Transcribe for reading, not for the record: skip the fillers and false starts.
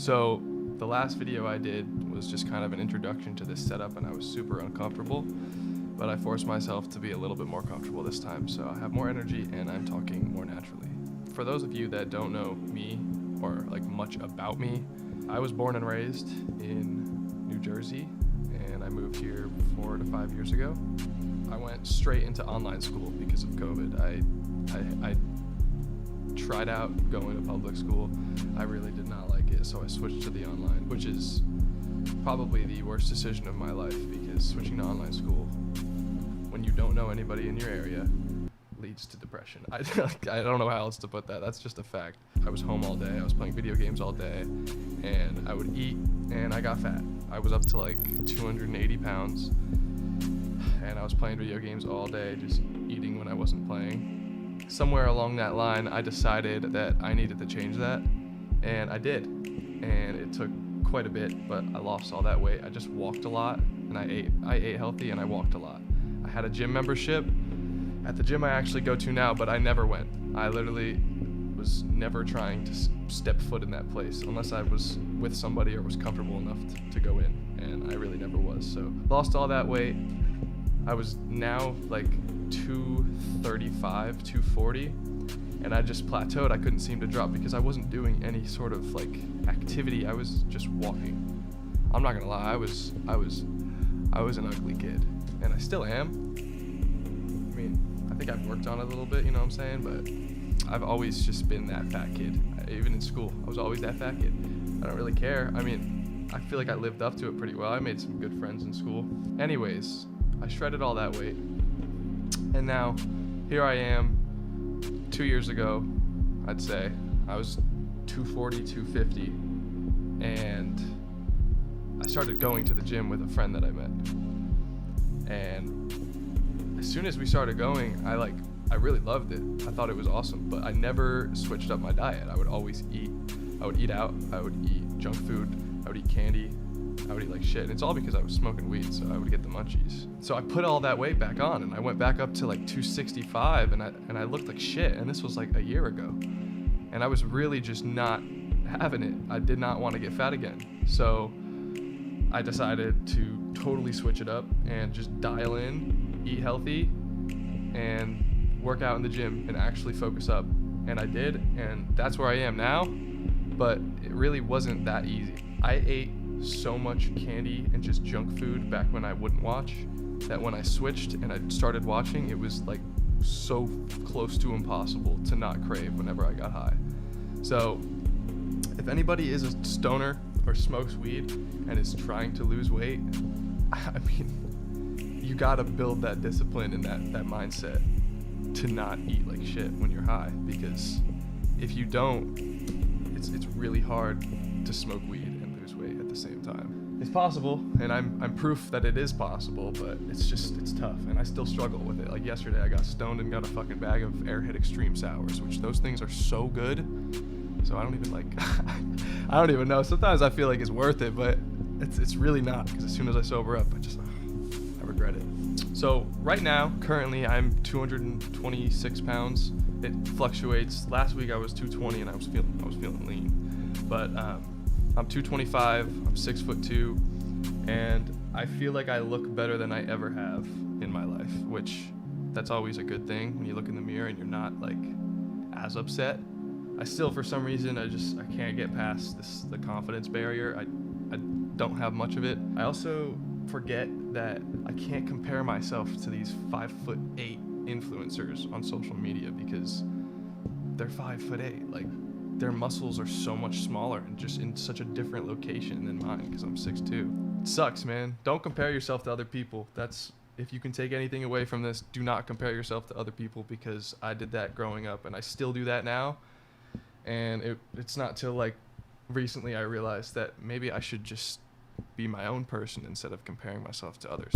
So the last video I did was just kind of an introduction to this setup, and I was super uncomfortable, but I forced myself to be a little bit more comfortable this time, so I have more energy and I'm talking more naturally. For those of you that don't know me or like much about me, I was born and raised in New Jersey, and I moved here 4 to 5 years ago. I went straight into online school because of COVID. I tried out going to public school. I really did not like it, so I switched to the online, which is probably the worst decision of my life, because switching to online school when you don't know anybody in your area leads to depression. I don't know how else to put that. That's just a fact. I was home all day. I was playing video games all day, and I would eat, and I got fat. I was up to like 280 pounds, and I was playing video games all day, just eating when I wasn't playing. Somewhere along that line, I decided that I needed to change that, and I did. And it took quite a bit, but I lost all that weight. I just walked a lot, and I ate healthy, and I walked a lot. I had a gym membership at the gym I actually go to now, but I never went. I literally was never trying to step foot in that place unless I was with somebody or was comfortable enough to go in, and I really never was. So lost all that weight. I was now like 235, 240, and I just plateaued. I couldn't seem to drop because I wasn't doing any sort of like activity. I was just walking. I'm not gonna lie, I was an ugly kid, and I still am. I mean, I think I've worked on it a little bit, you know what I'm saying? But I've always just been that fat kid. Even in school, I was always that fat kid. I don't really care. I mean, I feel like I lived up to it pretty well. I made some good friends in school. Anyways, I shredded all that weight, and now here I am 2 years ago. I'd say I was 240, 250, and I started going to the gym with a friend that I met. And as soon as we started going, I really loved it. I thought it was awesome, but I never switched up my diet. I would always eat. I would eat out. I would eat junk food. I would eat candy. I would eat like shit, and it's all because I was smoking weed, so I would get the munchies. So I put all that weight back on, and I went back up to like 265, and I looked like shit, and this was like a year ago. And I was really just not having it. I did not want to get fat again. So I decided to totally switch it up and just dial in, eat healthy, and work out in the gym and actually focus up. And I did, and that's where I am now, but it really wasn't that easy. I ate so much candy and just junk food back when I wouldn't watch, that when I switched and I started watching, it was like so close to impossible to not crave whenever I got high. So if anybody is a stoner or smokes weed and is trying to lose weight, I mean, you gotta build that discipline and that mindset to not eat like shit when you're high, because if you don't, it's really hard to smoke weed and lose weight at the same time. It's possible, and I'm proof that it is possible, but it's tough, and I still struggle with it. Like yesterday, I got stoned and got a fucking bag of Airhead Extreme Sours, which those things are so good. So I don't even like, I don't even know. Sometimes I feel like it's worth it, but it's really not, because as soon as I sober up, I regret it. So right now, currently, I'm 226 pounds. It fluctuates. Last week I was 220 and I was feeling lean, but I'm 225. I'm 6'2", and I feel like I look better than I ever have in my life, which that's always a good thing when you look in the mirror and you're not like as upset. I still, for some reason, I can't get past the confidence barrier. I don't have much of it. I also forget that I can't compare myself to these 5'8" influencers on social media, because they're 5'8". Like, their muscles are so much smaller and just in such a different location than mine, because I'm 6'2". It sucks, man. Don't compare yourself to other people. If you can take anything away from this, do not compare yourself to other people, because I did that growing up and I still do that now. And it's not till like recently I realized that maybe I should just be my own person instead of comparing myself to others.